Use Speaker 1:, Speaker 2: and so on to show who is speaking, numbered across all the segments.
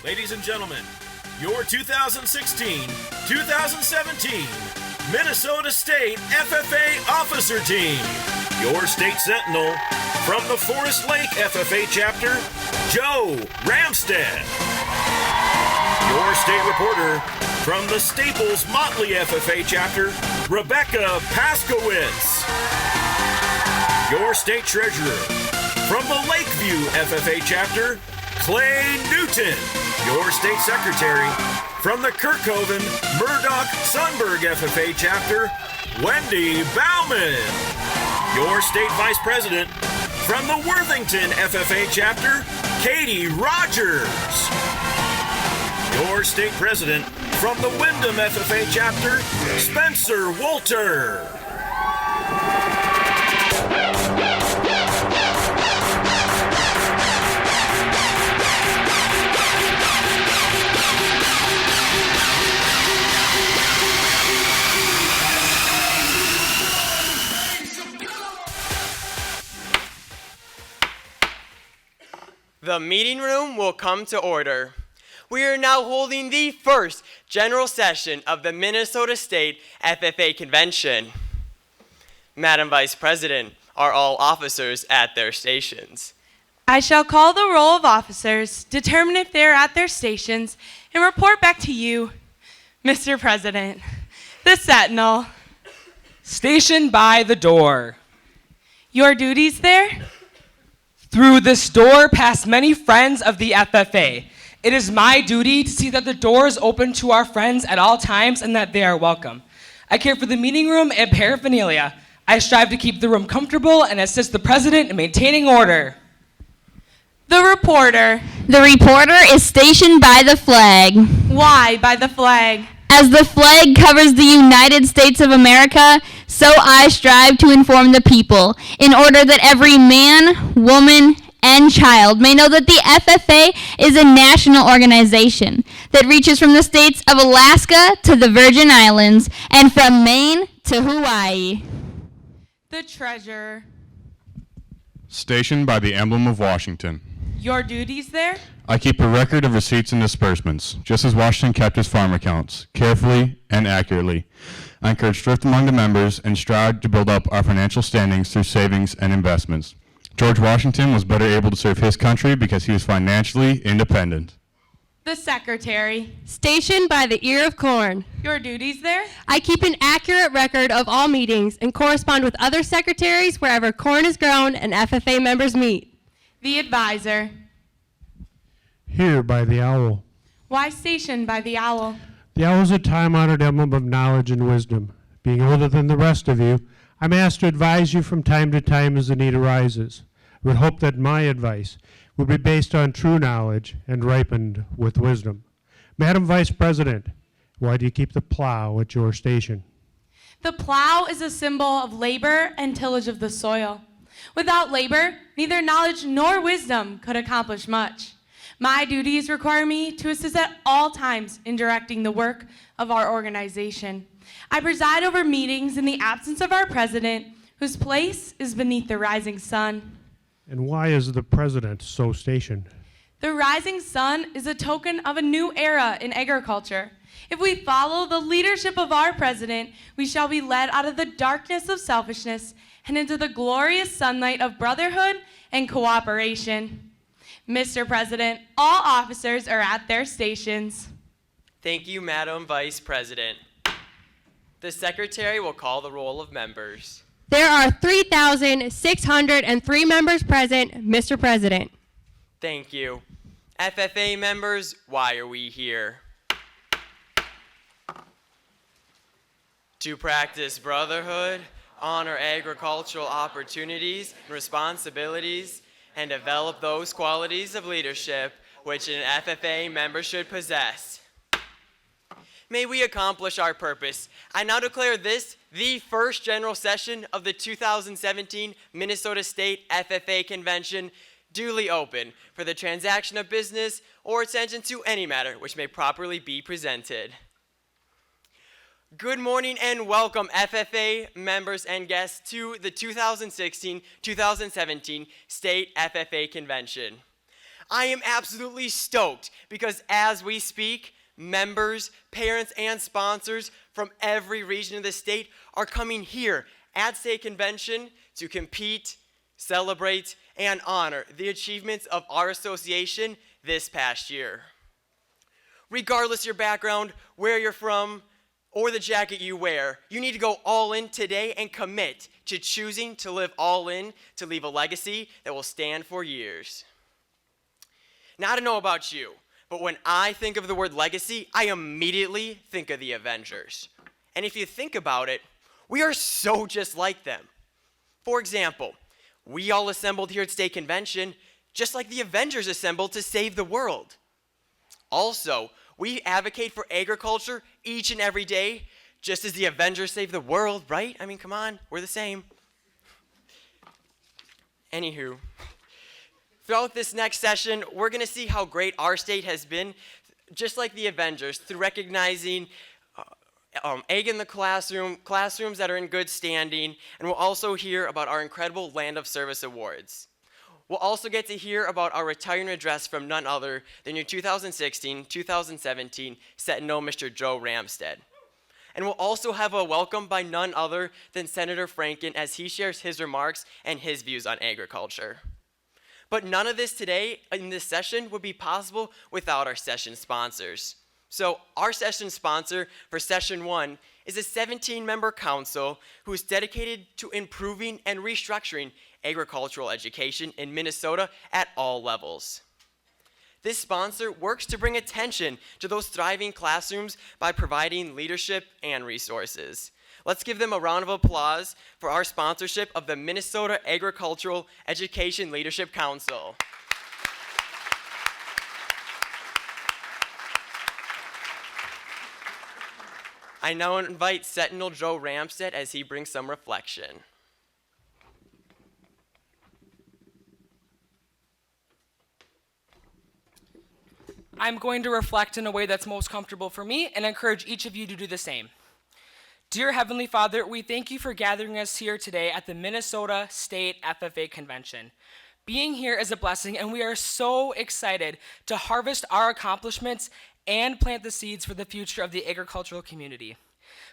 Speaker 1: Ladies and gentlemen, your 2016-2017 Minnesota State FFA Officer Team. Your State Sentinel from the Forest Lake FFA Chapter, Joe Ramstead. Your State Reporter from the Staples Motley FFA Chapter, Rebecca Paskowitz. Your State Treasurer from the Lakeview FFA Chapter, Clay Newton. Your State Secretary from the Kirkhoven Murdoch Sunberg FFA Chapter, Wendy Bauman. Your State Vice President from the Worthington FFA Chapter, Katie Rogers. Your State President from the Wyndham FFA Chapter, Spencer Wolter.
Speaker 2: The meeting room will come to order. We are now holding the first general session of the Minnesota State FFA Convention. Madam Vice President, are all officers at their stations?
Speaker 3: I shall call the roll of officers, determine if they are at their stations, and report back to you, Mr. President. The Sentinel.
Speaker 4: Stationed by the door.
Speaker 3: Your duties there?
Speaker 4: Through this door pass many friends of the FFA. It is my duty to see that the door is open to our friends at all times and that they are welcome. I care for the meeting room and paraphernalia. I strive to keep the room comfortable and assist the president in maintaining order.
Speaker 3: The reporter.
Speaker 5: The reporter is stationed by the flag.
Speaker 3: Why by the flag?
Speaker 5: As the flag covers the United States of America, so I strive to inform the people, in order that every man, woman, and child may know that the FFA is a national organization that reaches from the states of Alaska to the Virgin Islands and from Maine to Hawaii.
Speaker 3: The treasurer.
Speaker 6: Stationed by the emblem of Washington.
Speaker 3: Your duties there?
Speaker 6: I keep a record of receipts and disbursements, just as Washington kept his farm accounts, carefully and accurately. I encourage thrift among the members and strive to build up our financial standings through savings and investments. George Washington was better able to serve his country because he was financially independent.
Speaker 3: The secretary.
Speaker 7: Stationed by the ear of corn.
Speaker 3: Your duties there?
Speaker 7: I keep an accurate record of all meetings and correspond with other secretaries wherever corn is grown and FFA members meet.
Speaker 3: The advisor.
Speaker 8: Here by the owl.
Speaker 3: Why stationed by the owl?
Speaker 8: The owl is a time-honored emblem of knowledge and wisdom. Being older than the rest of you, I'm asked to advise you from time to time as the need arises. I would hope that my advice would be based on true knowledge and ripened with wisdom. Madam Vice President, why do you keep the plow at your station?
Speaker 3: The plow is a symbol of labor and tillage of the soil. Without labor, neither knowledge nor wisdom could accomplish much. My duties require me to assist at all times in directing the work of our organization. I preside over meetings in the absence of our president, whose place is beneath the rising sun.
Speaker 8: And why is the president so stationed?
Speaker 3: The rising sun is a token of a new era in agriculture. If we follow the leadership of our president, we shall be led out of the darkness of selfishness and into the glorious sunlight of brotherhood and cooperation. Mr. President, all officers are at their stations.
Speaker 2: Thank you, Madam Vice President. The Secretary will call the roll of members.
Speaker 7: There are 3,603 members present, Mr. President.
Speaker 2: Thank you. FFA members, why are we here? To practice brotherhood, honor agricultural opportunities and responsibilities, and develop those qualities of leadership which an FFA member should possess. May we accomplish our purpose. I now declare this the first general session of the 2017 Minnesota State FFA Convention duly open for the transaction of business or attention to any matter which may properly be presented. Good morning and welcome FFA members and guests to the 2016-2017 State FFA Convention. I am absolutely stoked because as we speak, members, parents, and sponsors from every region of the state are coming here at State Convention to compete, celebrate, and honor the achievements of our association this past year. Regardless your background, where you're from, or the jacket you wear, you need to go all in today and commit to choosing to live all in to leave a legacy that will stand for years. Now, I don't know about you, but when I think of the word legacy, I immediately think of the Avengers. And if you think about it, we are so just like them. For example, we all assembled here at State Convention just like the Avengers assembled to save the world. Also, we advocate for agriculture each and every day, just as the Avengers save the world, right? I mean, come on, we're the same. Anywho, throughout this next session, we're going to see how great our state has been, just like the Avengers, through recognizing egg in the classroom, classrooms that are in good standing, and we'll also hear about our incredible Land of Service Awards. We'll also get to hear about our retiring address from none other than your 2016-2017 Sentinel, Mr. Joe Ramstad. And we'll also have a welcome by none other than Senator Franken as he shares his remarks and his views on agriculture. But none of this today in this session would be possible without our session sponsors. So our session sponsor for session 1 is a 17-member council who is dedicated to improving and restructuring agricultural education in Minnesota at all levels. This sponsor works to bring attention to those thriving classrooms by providing leadership and resources. Let's give them a round of applause for our sponsorship of the Minnesota Agricultural Education Leadership Council. I now invite Sentinel Joe Ramstad as he brings some reflection.
Speaker 4: I'm going to reflect in a way that's most comfortable for me and encourage each of you to do the same. Dear Heavenly Father, we thank you for gathering us here today at the Minnesota State FFA Convention. Being here is a blessing, and we are so excited to harvest our accomplishments and plant the seeds for the future of the agricultural community.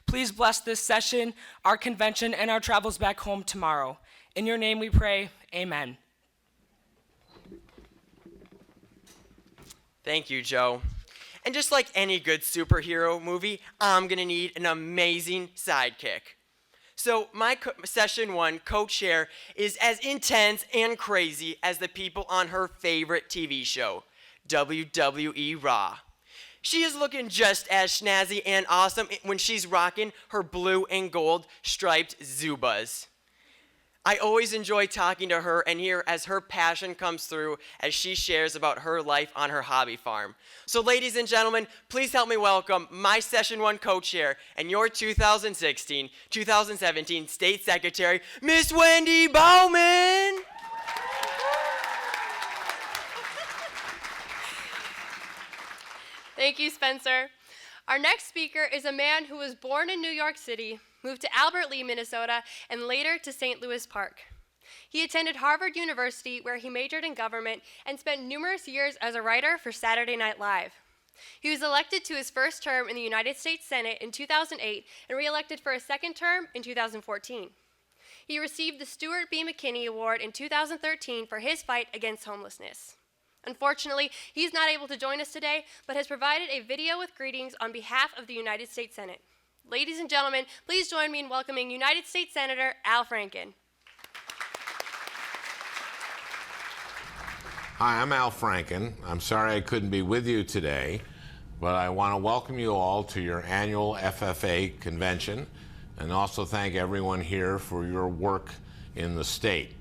Speaker 4: Please bless this session, our convention, and our travels back home tomorrow. In your name we pray, amen.
Speaker 2: Thank you, Joe. And just like any good superhero movie, I'm gonna need an amazing sidekick. So my session 1 co-chair is as intense and crazy as the people on her favorite TV show, WWE Raw. She is looking just as snazzy and awesome when she's rocking her blue and gold striped Zubas. I always enjoy talking to her and hear as her passion comes through as she shares about her life on her hobby farm. So ladies and gentlemen, please help me welcome my Session 1 co-chair and your 2016-2017 State Secretary, Miss Wendy Bauman.
Speaker 7: Thank you, Spencer. Our next speaker is a man who was born in New York City, moved to Albert Lea, Minnesota, and later to St. Louis Park. He attended Harvard University, where he majored in government and spent numerous years as a writer for Saturday Night Live. He was elected to his first term in the United States Senate in 2008 and re-elected for a second term in 2014. He received the Stuart B. McKinney Award in 2013 for his fight against homelessness. Unfortunately, he's not able to join us today, but has provided a video with greetings on behalf of the United States Senate. Ladies and gentlemen, please join me in welcoming United States Senator Al Franken.
Speaker 9: Hi, I'm Al Franken. I'm sorry I couldn't be with you today, but I want to welcome you all to your annual FFA convention and also thank everyone here for your work in the state.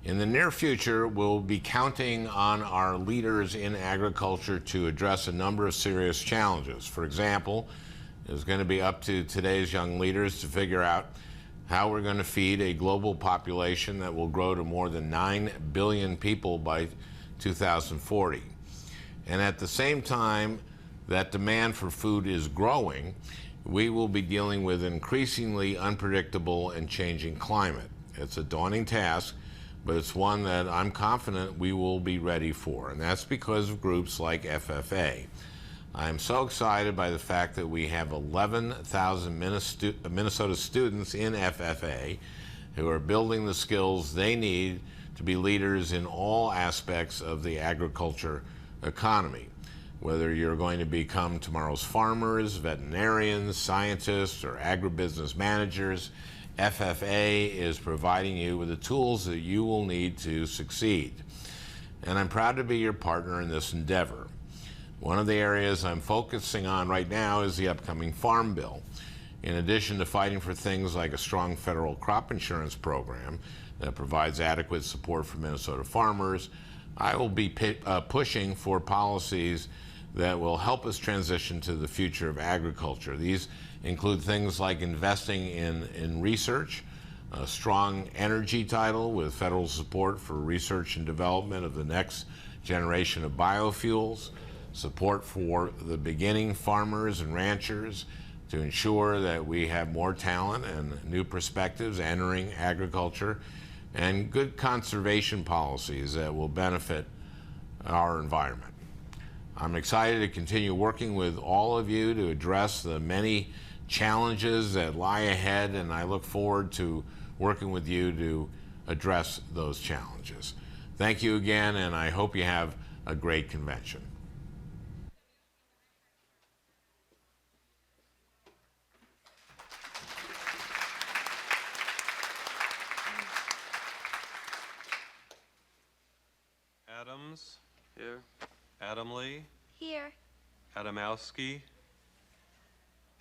Speaker 9: In the near future, we'll be counting on our leaders in agriculture to address a number of serious challenges. For example, it's going to be up to today's young leaders to figure out how we're going to feed a global population that will grow to more than 9 billion people by 2040. And at the same time that demand for food is growing, we will be dealing with increasingly unpredictable and changing climate. It's a daunting task, but it's one that I'm confident we will be ready for, and that's because of groups like FFA. I'm so excited by the fact that we have 11,000 Minnesota students in FFA who are building the skills they need to be leaders in all aspects of the agriculture economy. Whether you're going to become tomorrow's farmers, veterinarians, scientists, or agribusiness managers, FFA is providing you with the tools that you will need to succeed. And I'm proud to be your partner in this endeavor. One of the areas I'm focusing on right now is the upcoming Farm Bill. In addition to fighting for things like a strong federal crop insurance program that provides adequate support for Minnesota farmers, I will be pushing for policies that will help us transition to the future of agriculture. These include things like investing in research, a strong energy title with federal support for research and development of the next generation of biofuels, support for the beginning farmers and ranchers to ensure that we have more talent and new perspectives entering agriculture, and good conservation policies that will benefit our environment. I'm excited to continue working with all of you to address the many challenges that lie ahead, and I look forward to working with you to address those challenges. Thank you again, and I hope you have a great convention.
Speaker 10: Adams.
Speaker 2: Here.
Speaker 10: Adamley.
Speaker 7: Here.
Speaker 10: Adamowski.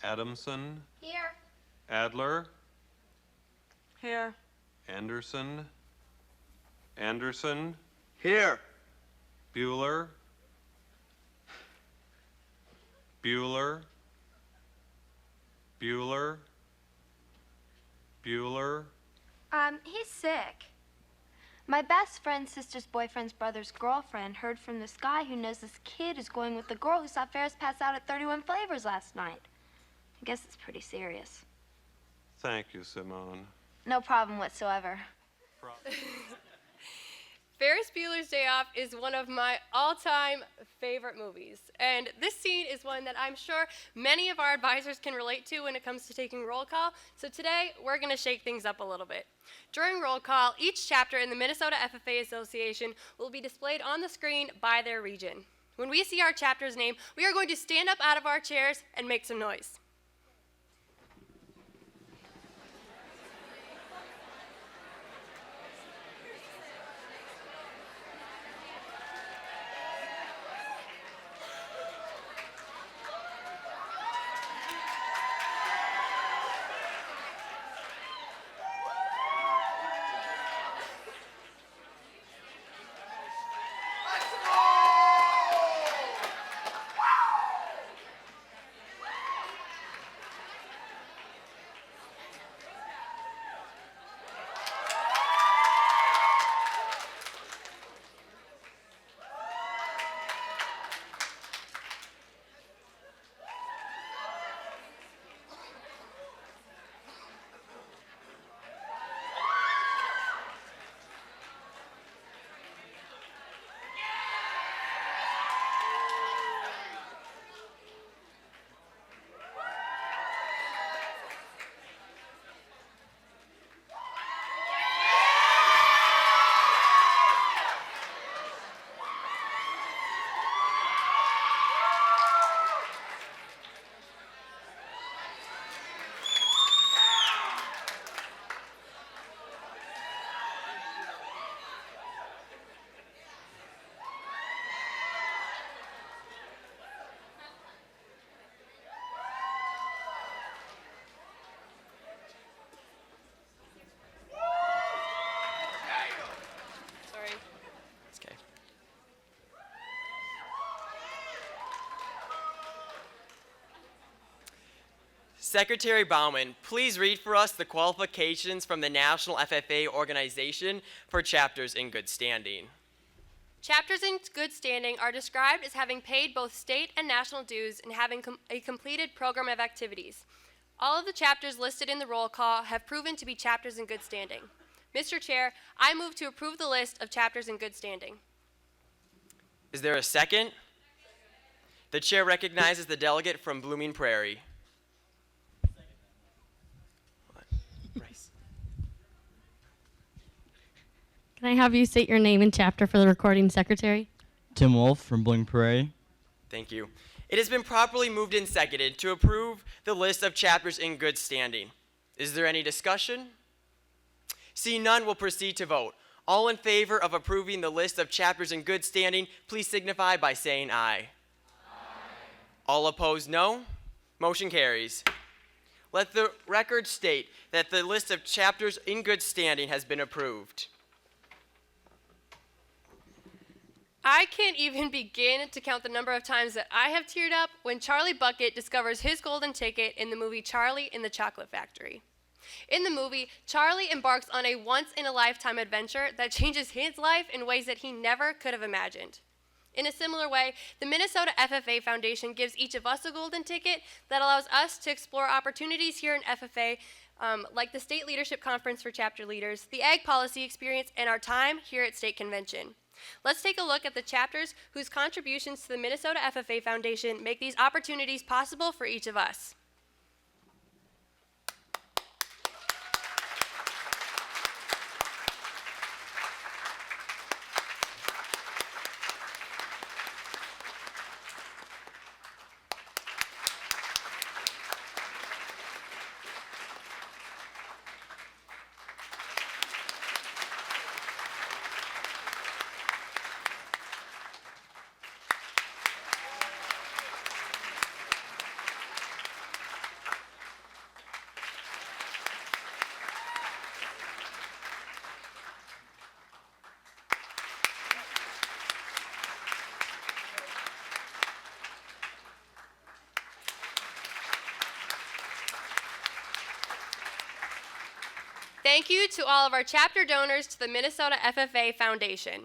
Speaker 10: Adamson.
Speaker 7: Here.
Speaker 10: Adler.
Speaker 3: Here.
Speaker 10: Anderson. Anderson.
Speaker 2: Here.
Speaker 10: Bueller. Bueller. Bueller. Bueller.
Speaker 11: He's sick. My best friend's sister's boyfriend's brother's girlfriend heard from this guy who knows this kid is going with the girl who saw Ferris pass out at 31 Flavors last night. I guess it's pretty serious.
Speaker 10: Thank you, Simone.
Speaker 11: No problem whatsoever.
Speaker 7: Ferris Bueller's Day Off is one of my all-time favorite movies. And this scene is one that I'm sure many of our advisors can relate to when it comes to taking roll call. So today, we're going to shake things up a little bit. During roll call, each chapter in the Minnesota FFA Association will be displayed on the screen by their region. When we see our chapter's name, we are going to stand up out of our chairs and make some noise.
Speaker 2: Secretary Baumann, please read for us the qualifications from the National FFA organization for chapters in good standing.
Speaker 7: Chapters in good standing are described as having paid both state and national dues and having a completed program of activities. All of the chapters listed in the roll call have proven to be chapters in good standing. Mr. Chair, I move to approve the list of chapters in good standing.
Speaker 2: Is there a second? The chair recognizes the delegate from Blooming Prairie. Bryce.
Speaker 12: Can I have you state your name and chapter for the recording secretary?
Speaker 13: Tim Wolf from Blooming Prairie.
Speaker 2: Thank you. It has been properly moved and seconded to approve the list of chapters in good standing. Is there any discussion? Seeing none, we'll proceed to vote. All in favor of approving the list of chapters in good standing, please signify by saying aye. All opposed, no. Motion carries. Let the record state that the list of chapters in good standing has been approved.
Speaker 7: I can't even begin to count the number of times that I have teared up when Charlie Bucket discovers his golden ticket in the movie Charlie in the Chocolate Factory. In the movie, Charlie embarks on a once-in-a-lifetime adventure that changes his life in ways that he never could have imagined. In a similar way, the Minnesota FFA Foundation gives each of us a golden ticket that allows us to explore opportunities here in FFA, like the State Leadership Conference for Chapter Leaders, the Ag Policy Experience, and our time here at State Convention. Let's take a look at the chapters whose contributions to the Minnesota FFA Foundation make these opportunities possible for each of us. Thank you to all of our chapter donors to the Minnesota FFA Foundation.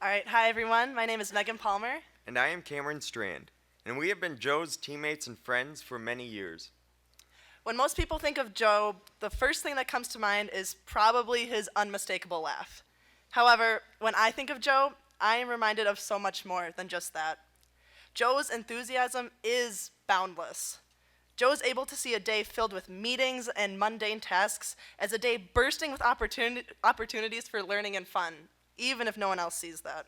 Speaker 14: All right, hi everyone. My name is Megan Palmer.
Speaker 15: And I am Cameron Strand, and we have been Joe's teammates and friends for many years.
Speaker 14: When most people think of Joe, the first thing that comes to mind is probably his unmistakable laugh. However, when I think of Joe, I am reminded of so much more than just that. Joe's enthusiasm is boundless. Joe is able to see a day filled with meetings and mundane tasks as a day bursting with opportunities for learning and fun, even if no one else sees that.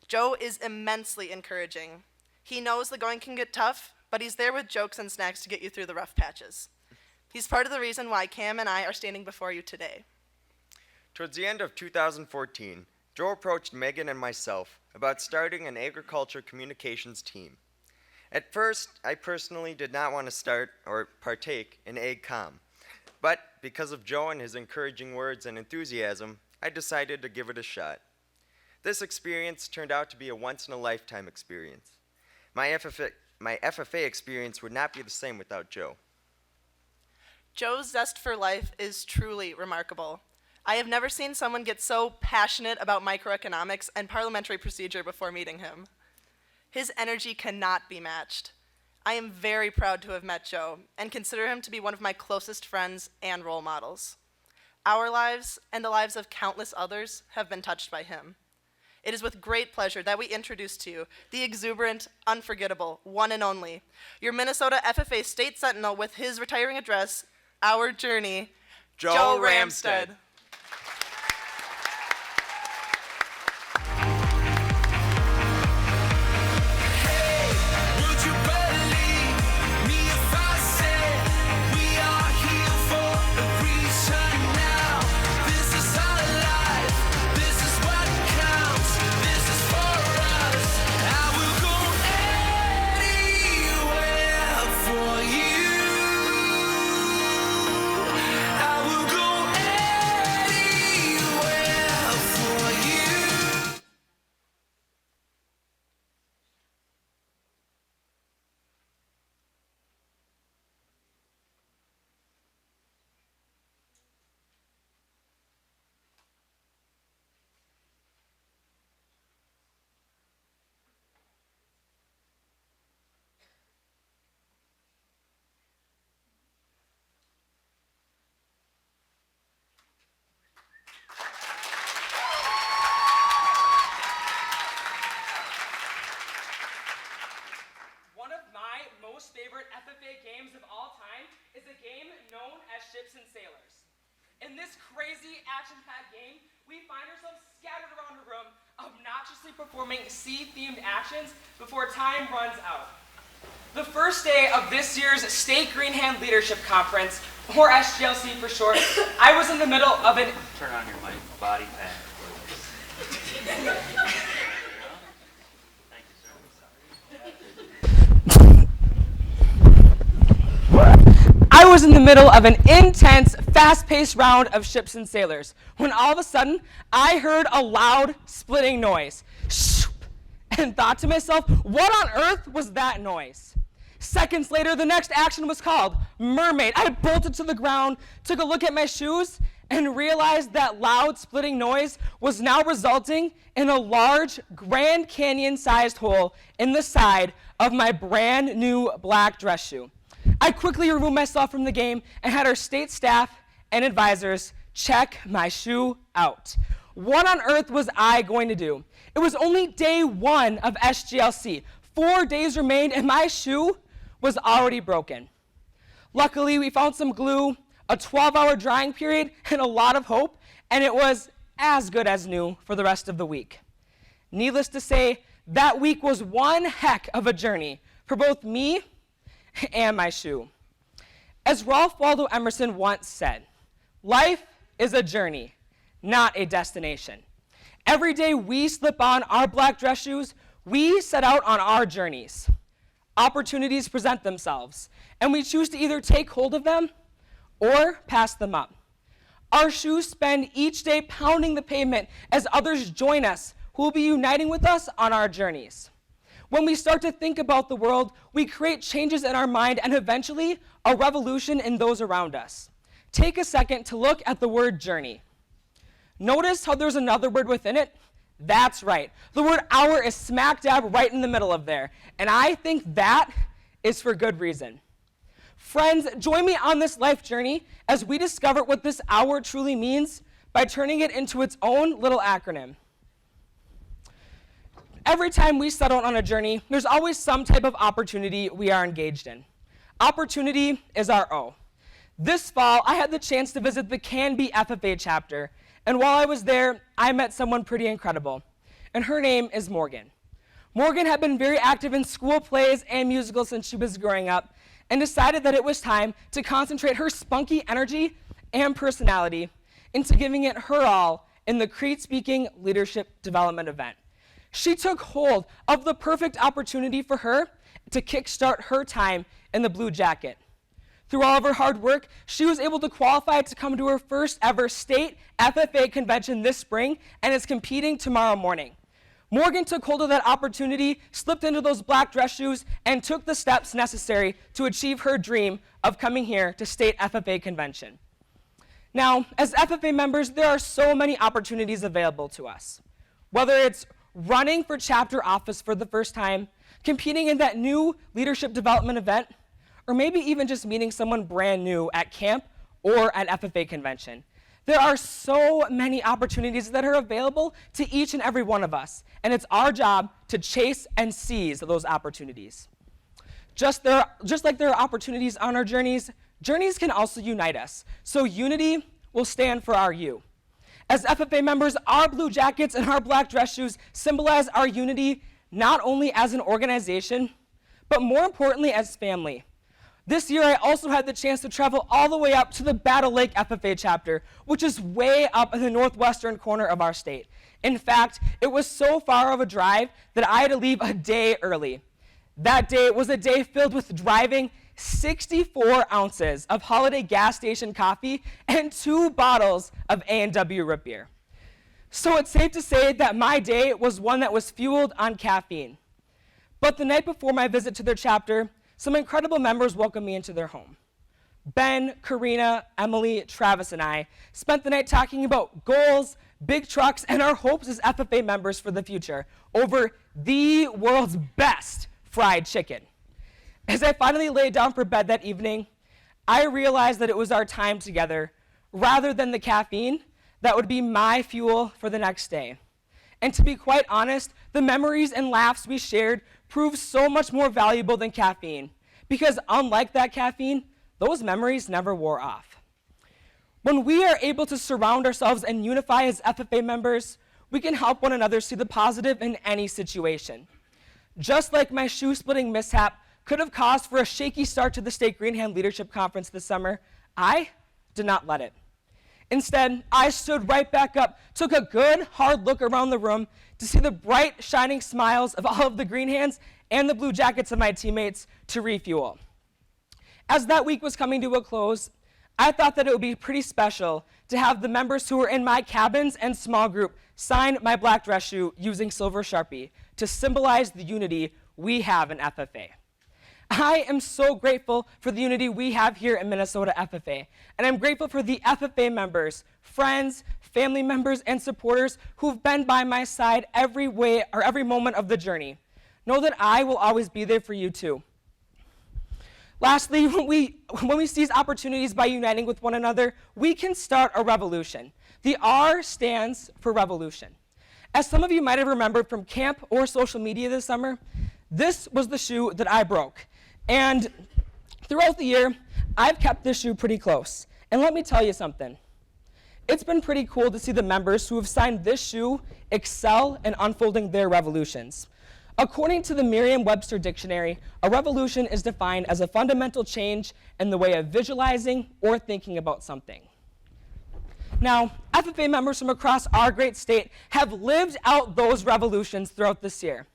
Speaker 14: Joe is immensely encouraging. He knows the going can get tough, but he's there with jokes and snacks to get you through the rough patches. He's part of the reason why Cam and I are standing before you today.
Speaker 15: Towards the end of 2014, Joe approached Megan and myself about starting an agriculture communications team. At first, I personally did not want to start or partake in AgCom, but because of Joe and his encouraging words and enthusiasm, I decided to give it a shot. This experience turned out to be a once-in-a-lifetime experience. My FFA experience would not be the same without Joe.
Speaker 14: Joe's zest for life is truly remarkable. I have never seen someone get so passionate about microeconomics and parliamentary procedure before meeting him. His energy cannot be matched. I am very proud to have met Joe and consider him to be one of my closest friends and role models. Our lives and the lives of countless others have been touched by him. It is with great pleasure that we introduce to you the exuberant, unforgettable, one and only, your Minnesota FFA State Sentinel with his retiring address, Our Journey,
Speaker 15: Joe Ramstead.
Speaker 16: I will go
Speaker 4: ships and sailors. In this crazy action-packed game, we find ourselves scattered around a room, obnoxiously performing sea-themed actions before time runs out. The first day of this year's State Green Hand Leadership Conference, or SGLC for short, I was in the middle of an...
Speaker 16: Turn on your mic, body pad.
Speaker 4: I was in the middle of an intense, fast-paced round of ships and sailors when all of a sudden I heard a loud, splitting noise, and thought to myself, what on earth was that noise? Seconds later, the next action was called, Mermaid. I bolted to the ground, took a look at my shoes, and realized that loud, splitting noise was now resulting in a large Grand Canyon-sized hole in the side of my brand new black dress shoe. I quickly removed myself from the game and had our state staff and advisors check my shoe out. What on earth was I going to do? It was only day one of SGLC. 4 days remained and my shoe was already broken. Luckily, we found some glue, a 12-hour drying period, and a lot of hope, and it was as good as new for the rest of the week. Needless to say, that week was one heck of a journey for both me and my shoe. As Ralph Waldo Emerson once said, life is a journey, not a destination. Every day we slip on our black dress shoes, we set out on our journeys. Opportunities present themselves, and we choose to either take hold of them or pass them up. Our shoes spend each day pounding the pavement as others join us who will be uniting with us on our journeys. When we start to think about the world, we create changes in our mind and eventually a revolution in those around us. Take a second to look at the word journey. Notice how there's another word within it? That's right. The word hour is smack dab right in the middle of there. And I think that is for good reason. Friends, join me on this life journey as we discover what this hour truly means by turning it into its own little acronym. Every time we set out on a journey, there's always some type of opportunity we are engaged in. Opportunity is our O. This fall, I had the chance to visit the Can Be FFA chapter, and while I was there, I met someone pretty incredible, and her name is Morgan. Morgan had been very active in school plays and musicals since she was growing up, and decided that it was time to concentrate her spunky energy and personality into giving it her all in the Crete-speaking leadership development event. She took hold of the perfect opportunity for her to kickstart her time in the Blue Jacket. Through all of her hard work, she was able to qualify to come to her first ever state FFA convention this spring and is competing tomorrow morning. Morgan took hold of that opportunity, slipped into those black dress shoes, and took the steps necessary to achieve her dream of coming here to state FFA convention. Now, as FFA members, there are so many opportunities available to us. Whether it's running for chapter office for the first time, competing in that new leadership development event, or maybe even just meeting someone brand new at camp or at FFA convention. There are so many opportunities that are available to each and every one of us, and it's our job to chase and seize those opportunities. Just like there are opportunities on our journeys, journeys can also unite us. So unity will stand for our U. As FFA members, our blue jackets and our black dress shoes symbolize our unity not only as an organization, but more importantly as family. This year, I also had the chance to travel all the way up to the Battle Lake FFA chapter, which is way up in the northwestern corner of our state. In fact, it was so far of a drive that I had to leave a day early. That day was a day filled with driving 64 ounces of Holiday gas station coffee and 2 bottles of A&W root beer. So it's safe to say that my day was one that was fueled on caffeine. But the night before my visit to their chapter, some incredible members welcomed me into their home. Ben, Karina, Emily, Travis, and I spent the night talking about goals, big trucks, and our hopes as FFA members for the future over the world's best fried chicken. As I finally laid down for bed that evening, I realized that it was our time together, rather than the caffeine, that would be my fuel for the next day. And to be quite honest, the memories and laughs we shared proved so much more valuable than caffeine, because unlike that caffeine, those memories never wore off. When we are able to surround ourselves and unify as FFA members, we can help one another see the positive in any situation. Just like my shoe-splitting mishap could have caused for a shaky start to the State Green Hand Leadership Conference this summer, I did not let it. Instead, I stood right back up, took a good, hard look around the room to see the bright, shining smiles of all of the green hands and the blue jackets of my teammates to refuel. As that week was coming to a close, I thought that it would be pretty special to have the members who were in my cabins and small group sign my black dress shoe using silver Sharpie to symbolize the unity we have in FFA. I am so grateful for the unity we have here in Minnesota FFA, and I'm grateful for the FFA members, friends, family members, and supporters who've been by my side every moment of the journey. Know that I will always be there for you too. Lastly, when we seize opportunities by uniting with one another, we can start a revolution. The R stands for revolution. As some of you might have remembered from camp or social media this summer, this was the shoe that I broke. And throughout the year, I've kept this shoe pretty close. And let me tell you something. It's been pretty cool to see the members who have signed this shoe excel in unfolding their revolutions. According to the Merriam-Webster Dictionary, a revolution is defined as a fundamental change in the way of visualizing or thinking about something. Now, FFA members from across our great state have lived out those revolutions throughout this year.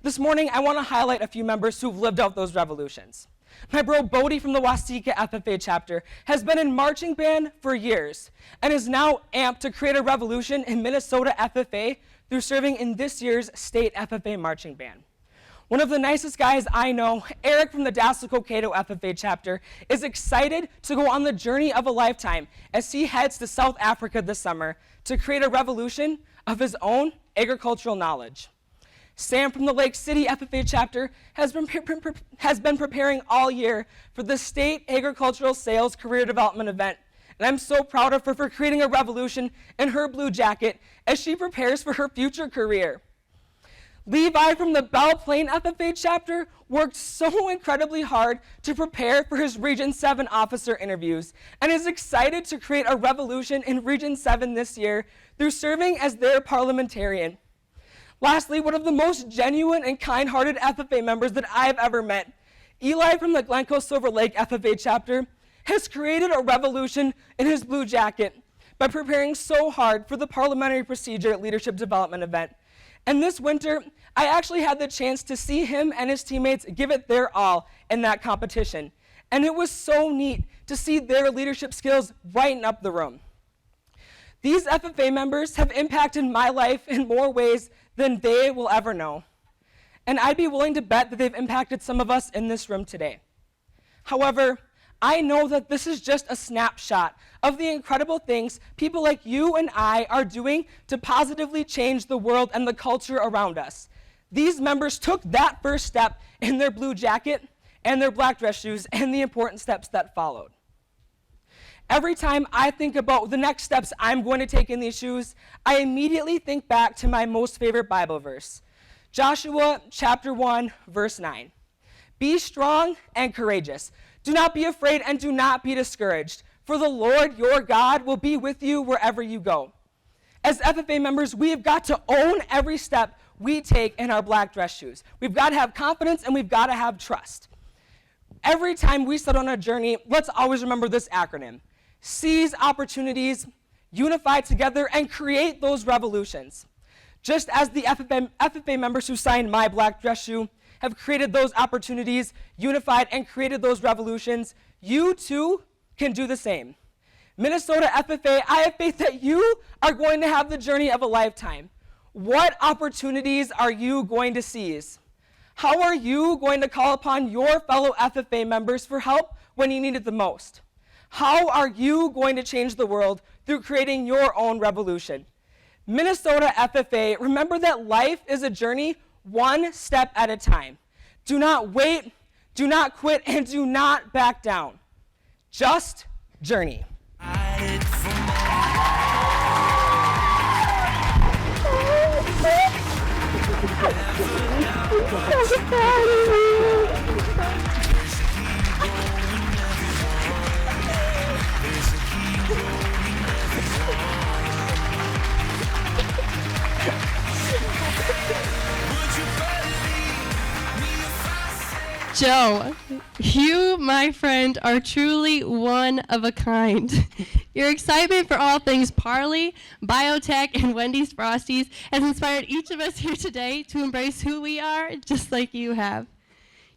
Speaker 4: This morning, I want to highlight a few members who've lived out those revolutions. My bro Bodie from the Waseca FFA chapter has been in marching band for years and is now amped to create a revolution in Minnesota FFA through serving in this year's state FFA marching band. One of the nicest guys I know, Eric from the Dassel-Cokato FFA chapter, is excited to go on the journey of a lifetime as he heads to South Africa this summer to create a revolution of his own agricultural knowledge. Sam from the Lake City FFA chapter has been preparing all year for the State Agricultural Sales Career Development event, and I'm so proud of her for creating a revolution in her blue jacket as she prepares for her future career. Levi from the Belle Plaine FFA chapter worked so incredibly hard to prepare for his Region 7 officer interviews and is excited to create a revolution in Region 7 this year through serving as their parliamentarian. Lastly, one of the most genuine and kind-hearted FFA members that I've ever met, Eli from the Glencoe Silver Lake FFA chapter, has created a revolution in his blue jacket by preparing so hard for the Parliamentary Procedure Leadership Development event. And this winter, I actually had the chance to see him and his teammates give it their all in that competition. And it was so neat to see their leadership skills brighten up the room. These FFA members have impacted my life in more ways than they will ever know. And I'd be willing to bet that they've impacted some of us in this room today. However, I know that this is just a snapshot of the incredible things people like you and I are doing to positively change the world and the culture around us. These members took that first step in their blue jacket and their black dress shoes and the important steps that followed. Every time I think about the next steps I'm going to take in these shoes, I immediately think back to my most favorite Bible verse, Joshua chapter 1, verse 9. Be strong and courageous. Do not be afraid and do not be discouraged, for the Lord your God will be with you wherever you go. As FFA members, we have got to own every step we take in our black dress shoes. We've got to have confidence and we've got to have trust. Every time we set on a journey, let's always remember this acronym. Seize opportunities, unify together, and create those revolutions. Just as the FFA members who signed my black dress shoe have created those opportunities, unified, and created those revolutions, you too can do the same. Minnesota FFA, I have faith that you are going to have the journey of a lifetime. What opportunities are you going to seize? How are you going to call upon your fellow FFA members for help when you need it the most? How are you going to change the world through creating your own revolution? Minnesota FFA, remember that life is a journey one step at a time. Do not wait, do not quit, and do not back down. Just journey.
Speaker 12: Joe, you, my friend, are truly one of a kind. Your excitement for all things Parley, biotech, and Wendy's Frosties has inspired each of us here today to embrace who we are, just like you have.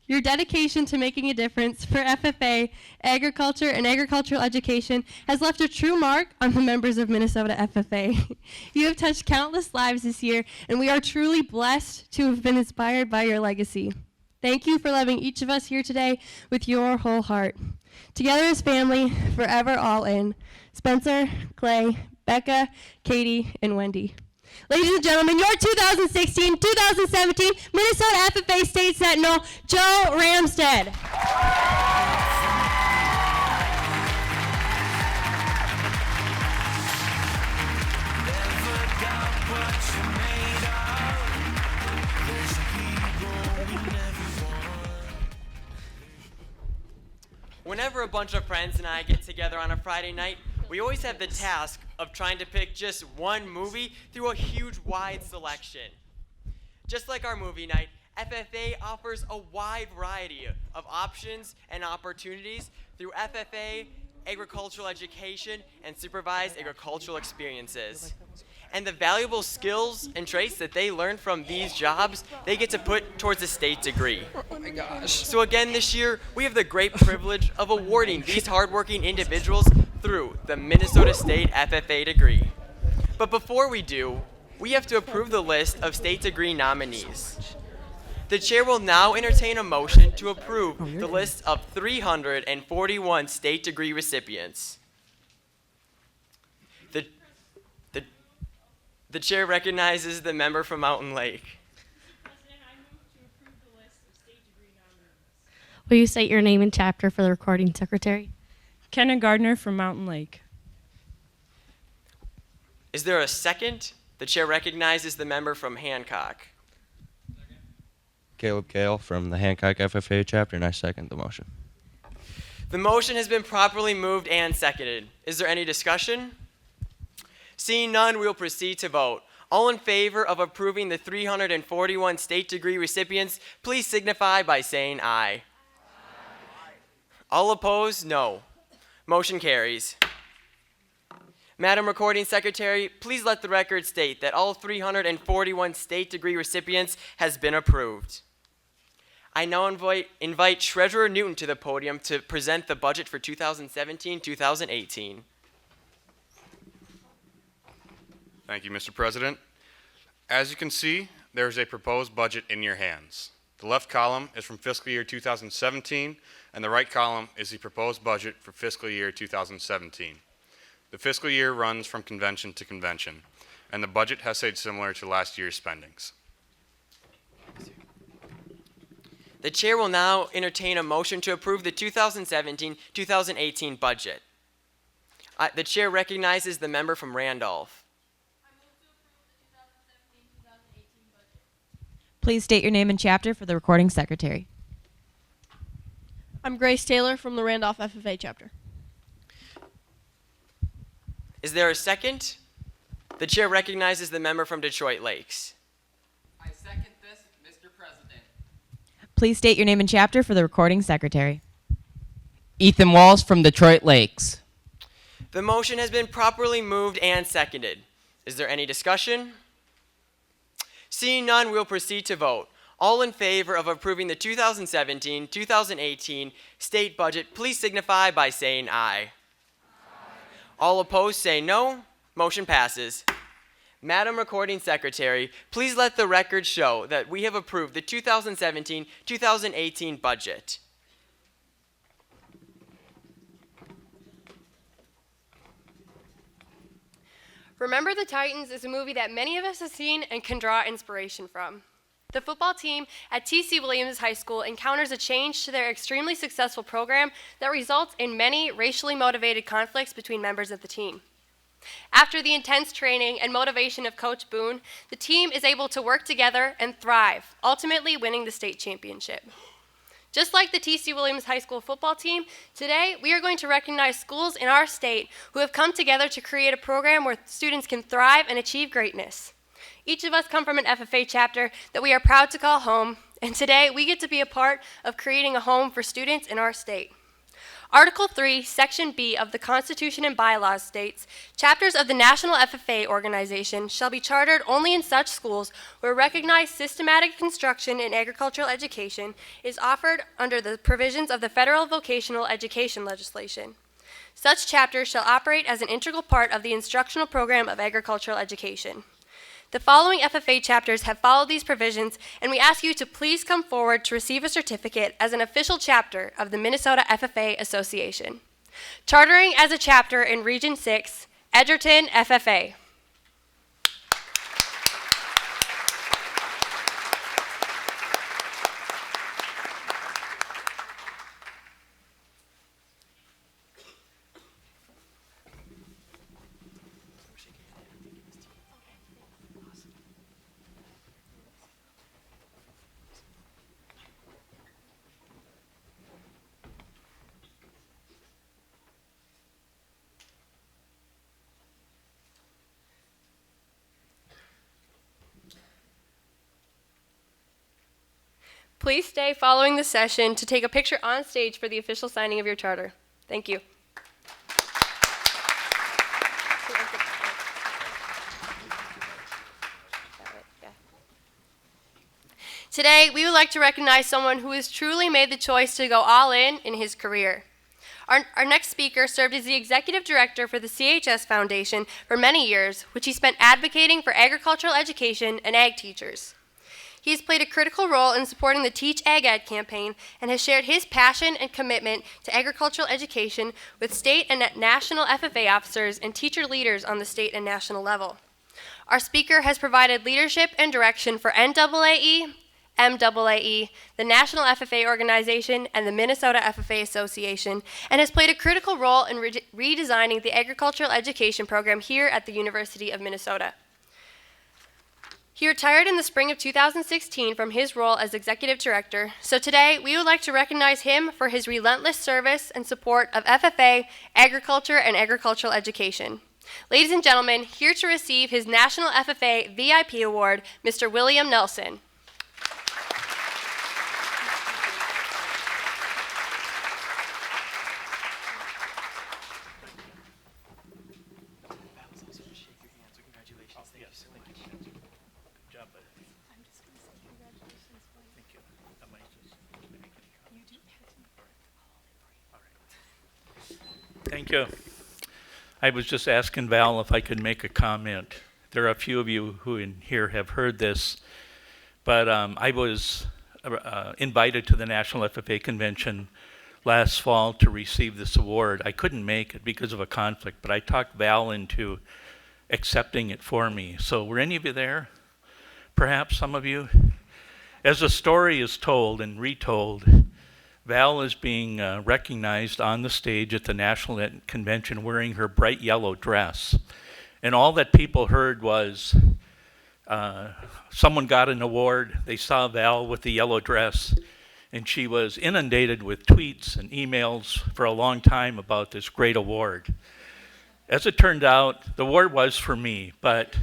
Speaker 12: Your dedication to making a difference for FFA, agriculture, and agricultural education has left a true mark on the members of Minnesota FFA. You have touched countless lives this year, and we are truly blessed to have been inspired by your legacy. Thank you for loving each of us here today with your whole heart. Together as family, forever all in. Spencer, Clay, Becca, Katie, and Wendy. Ladies and gentlemen, your 2016-2017 Minnesota FFA State Sentinel, Joe Ramstead.
Speaker 2: Whenever a bunch of friends and I get together on a Friday night, we always have the task of trying to pick just one movie through a huge wide selection. Just like our movie night, FFA offers a wide variety of options and opportunities through FFA, agricultural education, and supervised agricultural experiences. And the valuable skills and traits that they learn from these jobs, they get to put towards a state degree.
Speaker 4: Oh my gosh.
Speaker 2: So again this year, we have the great privilege of awarding these hardworking individuals through the Minnesota State FFA degree. But before we do, we have to approve the list of state degree nominees. The chair will now entertain a motion to approve the list of 341 state degree recipients. The chair recognizes the member from Mountain Lake.
Speaker 12: Will you state your name and chapter for the recording secretary?
Speaker 17: Kenna Gardner from Mountain Lake.
Speaker 2: Is there a second? The chair recognizes the member from Hancock.
Speaker 18: Caleb Kale from the Hancock FFA chapter, and I second the motion.
Speaker 2: The motion has been properly moved and seconded. Is there any discussion? Seeing none, we will proceed to vote. All in favor of approving the 341 state degree recipients, please signify by saying aye. All opposed, no. Motion carries. Madam Recording Secretary, please let the record state that all 341 state degree recipients has been approved. I now invite Treasurer Newton to the podium to present the budget for 2017-2018.
Speaker 19: Thank you, Mr. President. As you can see, there is a proposed budget in your hands. The left column is from fiscal year 2017, and the right column is the proposed budget for fiscal year 2017. The fiscal year runs from convention to convention, and the budget has stayed similar to last year's spendings.
Speaker 2: The chair will now entertain a motion to approve the 2017-2018 budget. The chair recognizes the member from Randolph.
Speaker 20: Please state your name and chapter for the recording secretary.
Speaker 21: I'm Grace Taylor from the Randolph FFA chapter.
Speaker 2: Is there a second? The chair recognizes the member from Detroit Lakes.
Speaker 4: I second this, Mr. President.
Speaker 20: Please state your name and chapter for the recording secretary.
Speaker 22: Ethan Walls from Detroit Lakes.
Speaker 2: The motion has been properly moved and seconded. Is there any discussion? Seeing none, we'll proceed to vote. All in favor of approving the 2017-2018 state budget, please signify by saying aye. All opposed say no. Motion passes. Madam Recording Secretary, please let the record show that we have approved the 2017-2018 budget.
Speaker 7: Remember the Titans is a movie that many of us have seen and can draw inspiration from. The football team at T.C. Williams High School encounters a change to their extremely successful program that results in many racially motivated conflicts between members of the team. After the intense training and motivation of Coach Boone, the team is able to work together and thrive, ultimately winning the state championship. Just like the T.C. Williams High School football team, today we are going to recognize schools in our state who have come together to create a program where students can thrive and achieve greatness. Each of us come from an FFA chapter that we are proud to call home, And today we get to be a part of creating a home for students in our state. Article 3, Section B of the Constitution and Bylaws states, chapters of the National FFA organization shall be chartered only in such schools where recognized systematic instruction in agricultural education is offered under the provisions of the federal vocational education legislation. Such chapters shall operate as an integral part of the instructional program of agricultural education. The following FFA chapters have followed these provisions, and we ask you to please come forward to receive a certificate as an official chapter of the Minnesota FFA Association. Chartering as a chapter in Region 6, Edgerton FFA. Please stay following the session to take a picture on stage for the official signing of your charter. Thank you. Today, we would like to recognize someone who has truly made the choice to go all in his career. Our next speaker served as the executive director for the CHS Foundation for many years, which he spent advocating for agricultural education and ag teachers. He has played a critical role in supporting the Teach Ag Ed campaign and has shared his passion and commitment to agricultural education with state and national FFA officers and teacher leaders on the state and national level. Our speaker has provided leadership and direction for NAAE, MAAE, the National FFA Organization, and the Minnesota FFA Association, and has played a critical role in redesigning the agricultural education program here at the University of Minnesota. He retired in the spring of 2016 from his role as executive director, so today we would like to recognize him for his relentless service and support of FFA, agriculture, and agricultural education. Ladies and gentlemen, here to receive his National FFA VIP Award, Mr. William Nelson.
Speaker 1: Thank you. I was just asking Val if I could make a comment. There are a few of you who in here have heard this, but I was invited to the National FFA Convention last fall to receive this award. I couldn't make it because of a conflict, but I talked Val into accepting it for me. So were any of you there? Perhaps some of you? As the story is told and retold, Val is being recognized on the stage at the National Convention wearing her bright yellow dress. And all that people heard was someone got an award, they saw Val with the yellow dress, and she was inundated with tweets and emails for a long time about this great award. As it turned out, the award was for me, but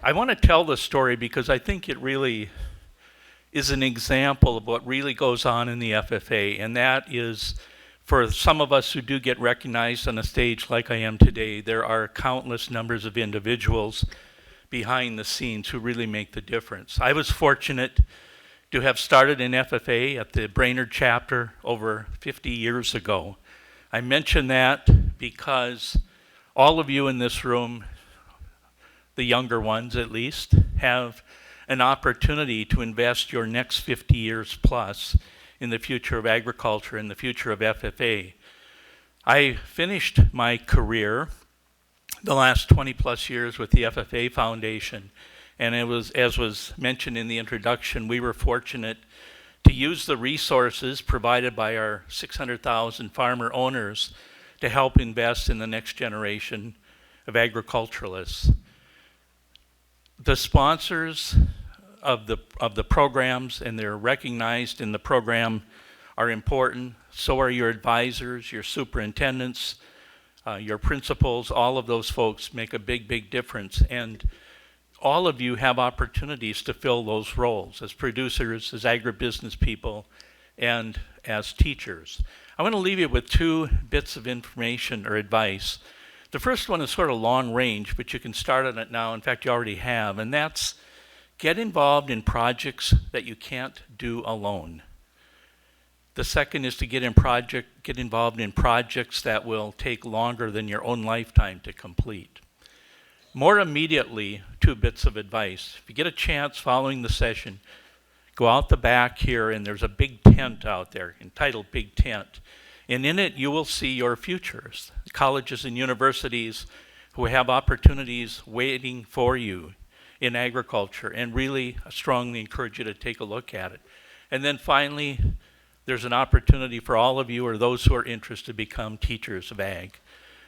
Speaker 1: I want to tell the story because I think it really is an example of what really goes on in the FFA, and that is for some of us who do get recognized on a stage like I am today, there are countless numbers of individuals behind the scenes who really make the difference. I was fortunate to have started in FFA at the Brainerd chapter over 50 years ago. I mention that because all of you in this room, the younger ones at least, have an opportunity to invest your next 50 years plus in the future of agriculture and the future of FFA. I finished my career the last 20 plus years with the FFA Foundation, and it was, as was mentioned in the introduction, we were fortunate to use the resources provided by our 600,000 farmer owners to help invest in the next generation of agriculturalists. The sponsors of the programs, and they're recognized in the program, are important. So are your advisors, your superintendents, your principals. All of those folks make a big, big difference. And all of you have opportunities to fill those roles as producers, as agribusiness people, and as teachers. I want to leave you with 2 bits of information or advice. The first one is sort of long range, but you can start on it now. In fact, you already have, and that's get involved in projects that you can't do alone. The second is to get involved in projects that will take longer than your own lifetime to complete. More immediately, 2 bits of advice. If you get a chance following the session, go out the back here and there's a big tent out there entitled Big Tent. And in it you will see your futures, colleges and universities who have opportunities waiting for you in agriculture, and really I strongly encourage you to take a look at it. And then finally, there's an opportunity for all of you or those who are interested to become teachers of ag.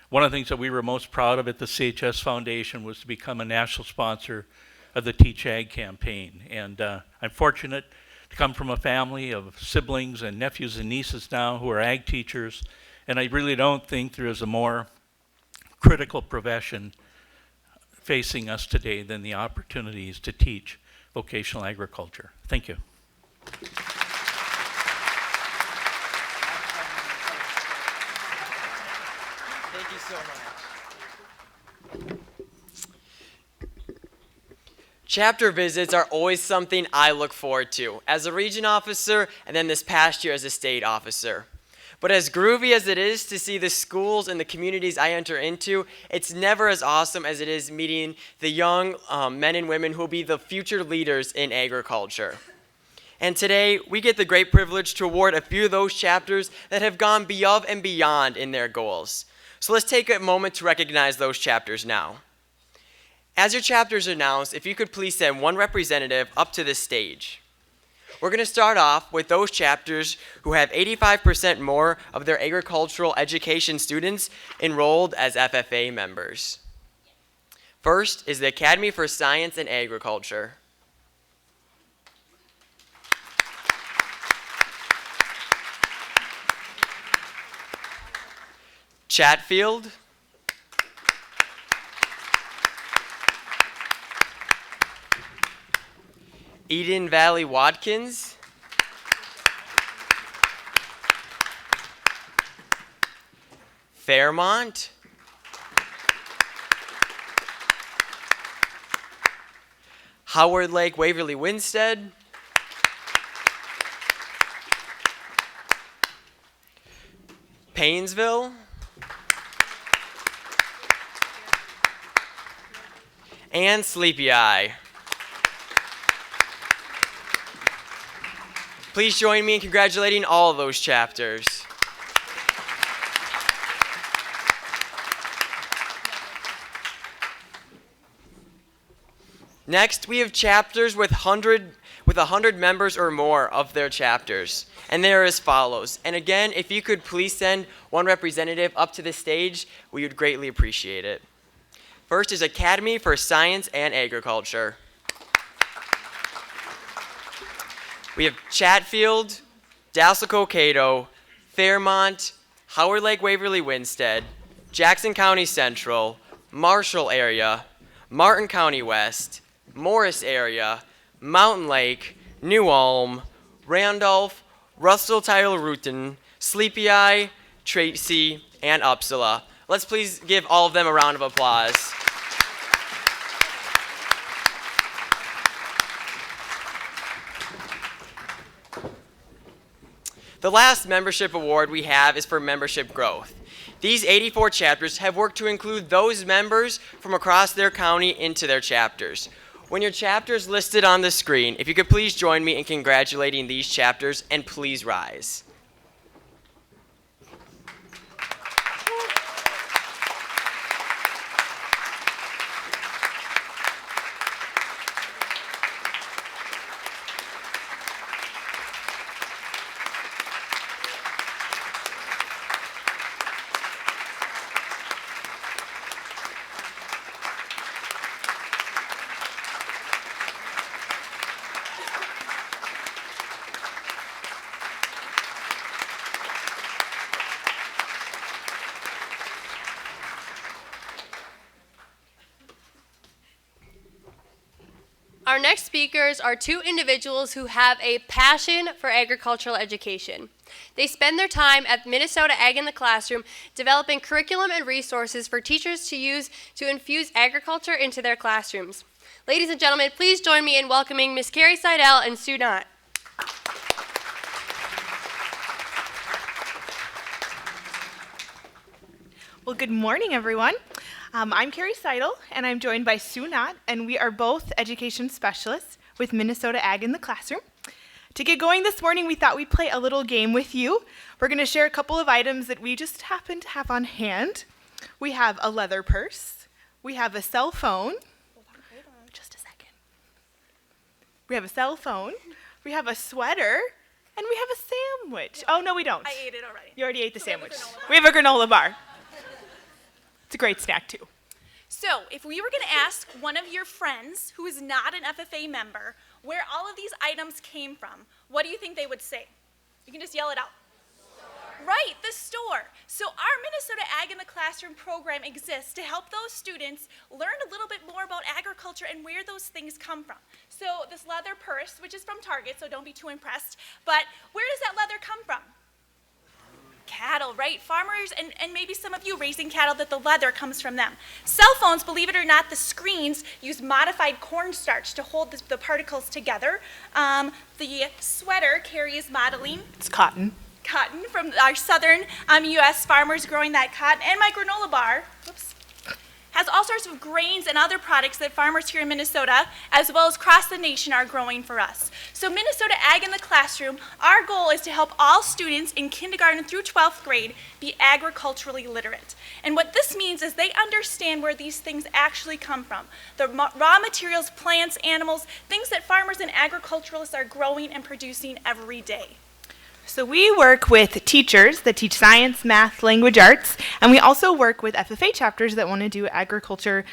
Speaker 1: One of the things that we were most proud of at the CHS Foundation was to become a national sponsor of the Teach Ag campaign. And I'm fortunate to come from a family of siblings and nephews and nieces now who are ag teachers, and I really don't think there is a more critical profession facing us today than the opportunities to teach vocational agriculture. Thank you.
Speaker 2: Thank you so much. Chapter visits are always something I look forward to as a region officer and then this past year as a state officer. But as groovy as it is to see the schools and the communities I enter into, it's never as awesome as it is meeting the young men and women who will be the future leaders in agriculture. And today, we get the great privilege to award a few of those chapters that have gone above and beyond in their goals. So let's take a moment to recognize those chapters now. As your chapters are announced, if you could please send one representative up to this stage. We're going to start off with those chapters who have 85% more of their agricultural education students enrolled as FFA members. First is the Academy for Science and Agriculture. Chatfield. Eden Valley Watkins. Fairmont. Howard Lake Waverly Winstead. Paynesville. And Sleepy Eye. Please join me in congratulating all of those chapters. Next, we have chapters with 100 members or more of their chapters, and they are as follows. And again, if you could please send one representative up to the stage, we would greatly appreciate it. First is Academy for Science and Agriculture. We have Chatfield, Dassel-Cokato, Fairmont, Howard Lake Waverly Winstead, Jackson County Central, Marshall area, Martin County West, Morris area, Mountain Lake, New Ulm, Randolph, Russell-Tyler-Rutan, Sleepy Eye, Tracy, and Uppsala. Let's please give all of them a round of applause. The last membership award we have is for membership growth. These 84 chapters have worked to include those members from across their county into their chapters. When your chapter is listed on the screen, if you could please join me in congratulating these chapters, and please rise.
Speaker 7: Our next speakers are two individuals who have a passion for agricultural education. They spend their time at Minnesota Ag in the Classroom developing curriculum and resources for teachers to use to infuse agriculture into their classrooms. Ladies and gentlemen, please join me in welcoming Ms. Carrie Seidel and Sue Knott.
Speaker 5: Well, good morning, everyone. I'm Carrie Seidel, and I'm joined by Sue Knott, and we are both education specialists with Minnesota Ag in the Classroom. To get going this morning, we thought we'd play a little game with you. We're going to share a couple of items that we just happen to have on hand. We have a leather purse. We have a cell phone. Hold on, just a second. We have a cell phone. We have a sweater. And we have a sandwich. Oh, no, we don't.
Speaker 6: I ate it already.
Speaker 5: You already ate the sandwich. We have a granola bar. It's a great snack, too.
Speaker 6: So, if we were going to ask one of your friends who is not an FFA member where all of these items came from, what do you think they would say? You can just yell it out. Right, the store. So our Minnesota Ag in the Classroom program exists to help those students learn a little bit more about agriculture and where those things come from. So this leather purse, which is from Target, so don't be too impressed, but where does that leather come from? Cattle, right? Farmers and maybe some of you raising cattle, that the leather comes from them. Cell phones, believe it or not, the screens use modified cornstarch to hold the particles together. The sweater carries modeling.
Speaker 5: It's cotton.
Speaker 6: Cotton from our southern U.S. farmers growing that cotton. And my granola bar, has all sorts of grains and other products that farmers here in Minnesota, as well as across the nation, are growing for us. So Minnesota Ag in the Classroom, our goal is to help all students in kindergarten through 12th grade be agriculturally literate. And what this means is they understand where these things actually come from. The raw materials, plants, animals, things that farmers and agriculturalists are growing and producing every day.
Speaker 5: So we work with teachers that teach science, math, language arts, and we also work with FFA chapters that want to do agriculture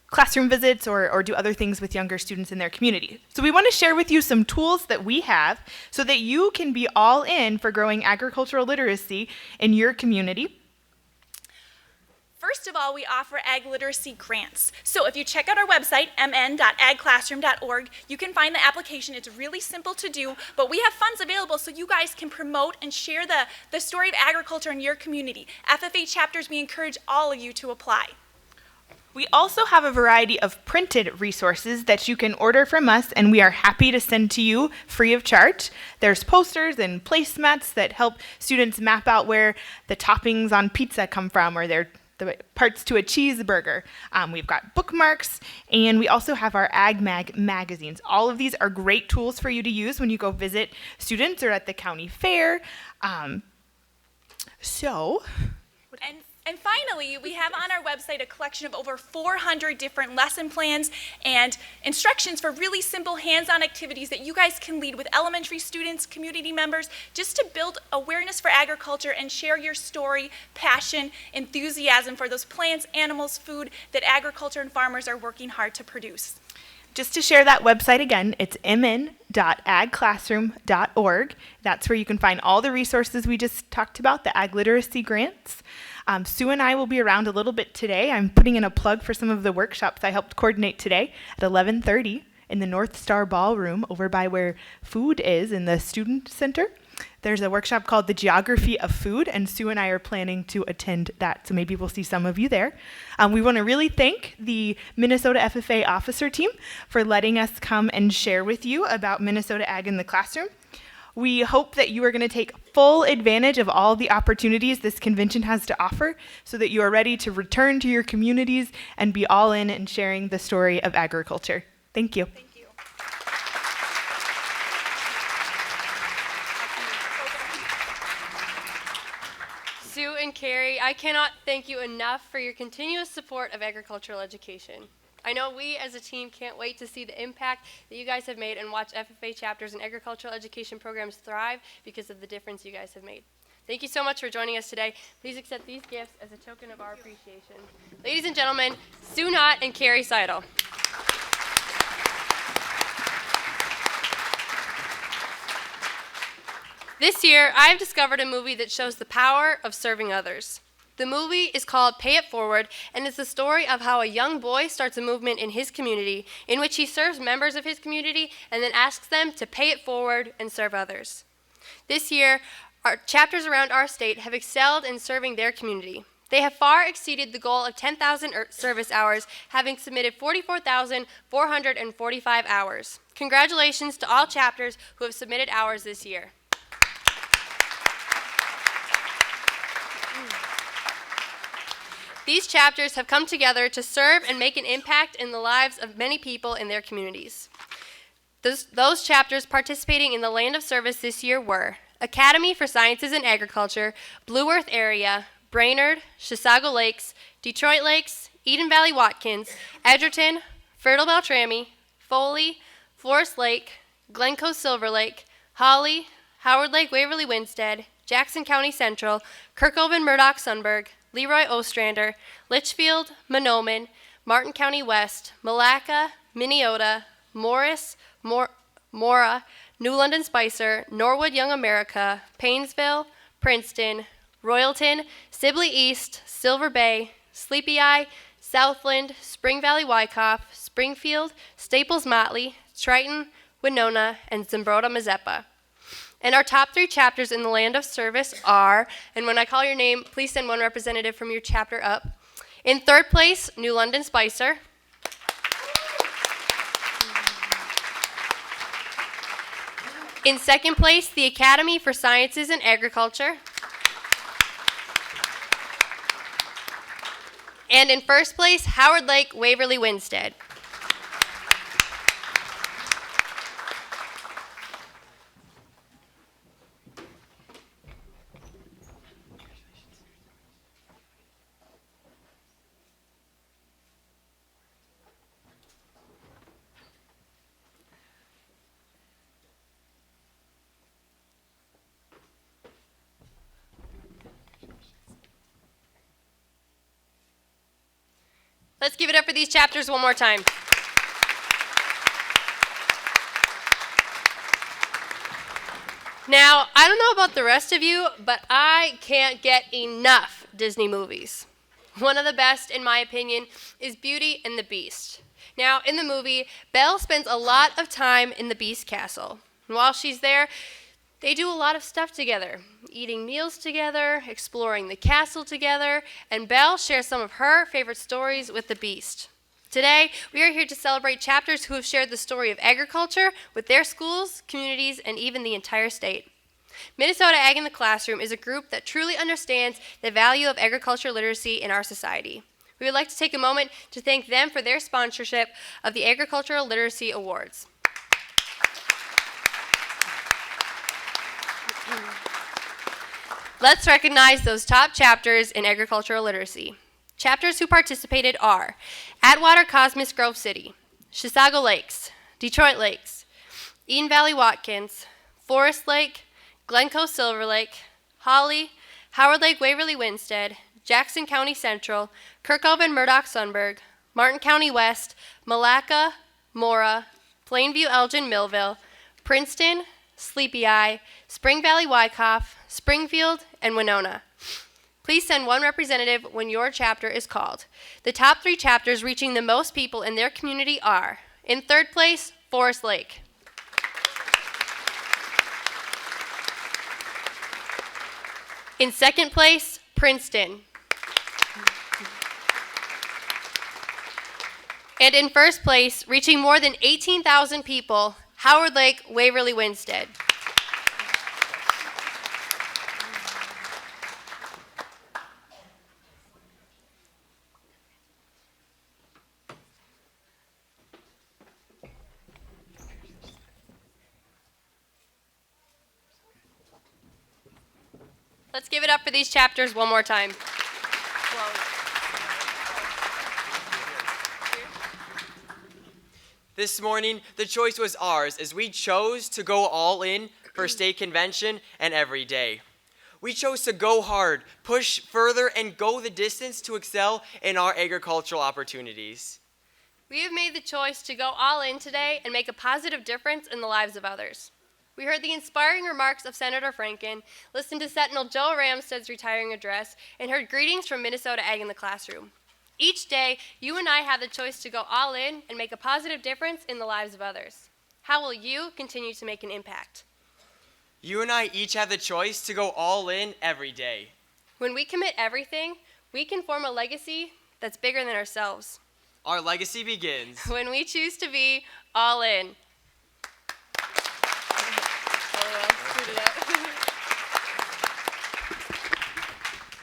Speaker 5: classroom visits or do other things with younger students in their community. So we want to share with you some tools that we have so that you can be all in for growing agricultural literacy in your community.
Speaker 6: First of all, we offer ag literacy grants. So if you check out our website, mn.agclassroom.org, you can find the application. It's really simple to do, but we have funds available so you guys can promote and share the story of agriculture in your community. FFA chapters, we encourage all of you to apply.
Speaker 5: We also have a variety of printed resources that you can order from us, and we are happy to send to you free of charge. There's posters and placemats that help students map out where the toppings on pizza come from, or the parts to a cheeseburger. We've got bookmarks, and we also have our Ag Mag magazines. All of these are great tools for you to use when you go visit students or at the county fair.
Speaker 6: And finally, we have on our website a collection of over 400 different lesson plans and instructions for really simple hands-on activities that you guys can lead with elementary students, community members, just to build awareness for agriculture and share your story, passion, enthusiasm for those plants, animals, food that agriculture and farmers are working hard to produce.
Speaker 5: Just to share that website again, it's mn.agclassroom.org. That's where you can find all the resources we just talked about, the ag literacy grants. Sue and I will be around a little bit today. I'm putting in a plug for some of the workshops I helped coordinate today at 11:30 in the North Star Ballroom over by where food is in the Student Center. There's a workshop called The Geography of Food, and Sue and I are planning to attend that, so maybe we'll see some of you there. We want to really thank the Minnesota FFA officer team for letting us come and share with you about Minnesota Ag in the Classroom. We hope that you are going to take full advantage of all the opportunities this convention has to offer so that you are ready to return to your communities and be all in and sharing the story of agriculture. Thank you.
Speaker 6: Thank you.
Speaker 7: Sue and Carrie, I cannot thank you enough for your continuous support of agricultural education. I know we as a team can't wait to see the impact that you guys have made and watch FFA chapters and agricultural education programs thrive because of the difference you guys have made. Thank you so much for joining us today. Please accept these gifts as a token of our appreciation. Ladies and gentlemen, Sue Knott and Carrie Seidel. This year, I've discovered a movie that shows the power of serving others. The movie is called Pay It Forward, and it's the story of how a young boy starts a movement in his community in which he serves members of his community and then asks them to pay it forward and serve others. This year, our chapters around our state have excelled in serving their community. They have far exceeded the goal of 10,000 service hours, having submitted 44,445 hours. Congratulations to all chapters who have submitted hours this year. These chapters have come together to serve and make an impact in the lives of many people in their communities. Those chapters participating in the Land of Service this year were Academy for Sciences and Agriculture, Blue Earth Area, Brainerd, Chisago Lakes, Detroit Lakes, Eden Valley Watkins, Edgerton, Fertile Beltrami, Foley, Forest Lake, Glencoe Silver Lake, Holly, Howard Lake Waverly Winstead, Jackson County Central, Kirkhoven Murdoch Sunberg, Leroy Ostrander, Litchfield, Monoman, Martin County West, Malacca, Minneota, Morris, Mora, New London Spicer, Norwood Young America, Painesville, Princeton, Royalton, Sibley East, Silver Bay, Sleepy Eye, Southland, Spring Valley Wyckoff, Springfield, Staples Motley, Triton, Winona, and Zimbrota Mazeppa. And our top 3 chapters in the Land of Service are, and when I call your name, please send one representative from your chapter up. In 3rd place, New London Spicer. In 2nd place, the Academy for Sciences and Agriculture. And in 1st place, Howard Lake Waverly Winstead. Let's give it up for these chapters one more time. Now, I don't know about the rest of you, but I can't get enough Disney movies. One of the best, in my opinion, is Beauty and the Beast. Now, in the movie, Belle spends a lot of time in the Beast Castle. And while she's there, they do a lot of stuff together, eating meals together, exploring the castle together, and Belle shares some of her favorite stories with the Beast. Today, we are here to celebrate chapters who have shared the story of agriculture with their schools, communities, and even the entire state. Minnesota Ag in the Classroom is a group that truly understands the value of agriculture literacy in our society. We would like to take a moment to thank them for their sponsorship of the Agricultural Literacy Awards. Let's recognize those top chapters in agricultural literacy. Chapters who participated are Atwater Cosmos Grove City, Chisago Lakes, Detroit Lakes, Eden Valley Watkins, Forest Lake, Glencoe Silver Lake, Holly, Howard Lake Waverly Winstead, Jackson County Central, Kirkhoven Murdoch Sunberg, Martin County West, Malacca, Mora, Plainview Elgin Millville, Princeton, Sleepy Eye, Spring Valley Wyckoff, Springfield, and Winona. Please send one representative when your chapter is called. The top 3 chapters reaching the most people in their community are, in 3rd place, Forest Lake. In 2nd place, Princeton. And in 1st place, reaching more than 18,000 people, Howard Lake Waverly Winstead. Let's give it up for these chapters one more time.
Speaker 2: This morning, the choice was ours as we chose to go all in for state convention and every day. We chose to go hard, push further, and go the distance to excel in our agricultural opportunities.
Speaker 7: We have made the choice to go all in today and make a positive difference in the lives of others. We heard the inspiring remarks of Senator Franken, listened to Sentinel Joe Ramsted's retiring address, and heard greetings from Minnesota Ag in the classroom. Each day, you and I have the choice to go all in and make a positive difference in the lives of others. How will you continue to make an impact?
Speaker 2: You and I each have the choice to go all in every day.
Speaker 7: When we commit everything, we can form a legacy that's bigger than ourselves.
Speaker 2: Our legacy begins
Speaker 7: when we choose to be all in.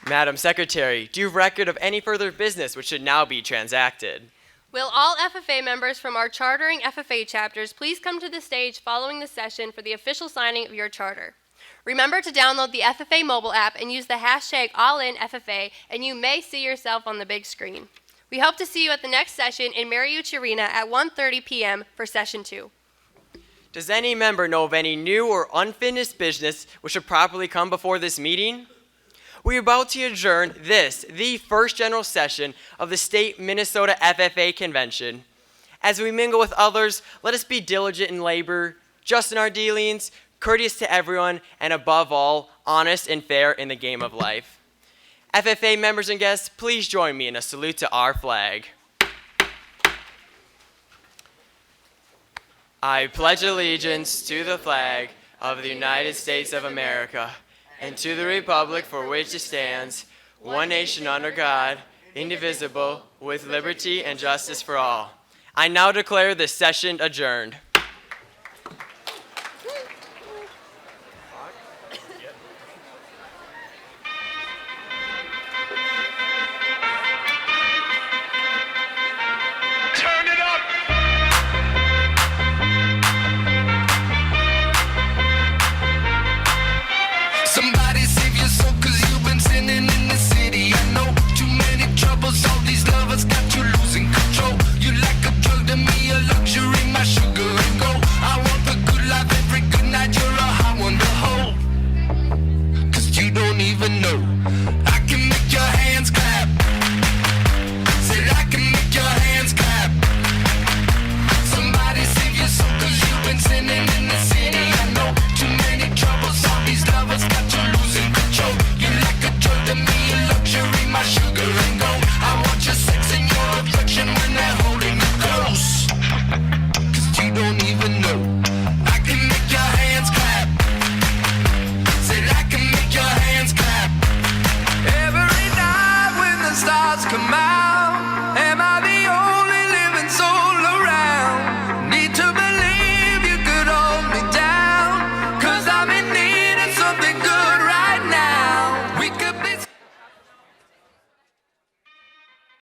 Speaker 2: Madam Secretary, do you have record of any further business which should now be transacted?
Speaker 7: Will all FFA members from our chartering FFA chapters please come to the stage following the session for the official signing of your charter? Remember to download the FFA mobile app and use the hashtag AllInFFA, and you may see yourself on the big screen. We hope to see you at the next session in Mariucci Arena at 1:30 p.m. for session 2.
Speaker 2: Does any member know of any new or unfinished business which should properly come before this meeting? We are about to adjourn this, the first general session of the State Minnesota FFA Convention. As we mingle with others, let us be diligent in labor, just in our dealings, courteous to everyone, and above all, honest and fair in the game of life. FFA members and guests, please join me in a salute to our flag. I pledge allegiance to the flag of the United States of America and to the republic for which it stands, one nation under God, indivisible, with liberty and justice for all. I now declare this session adjourned.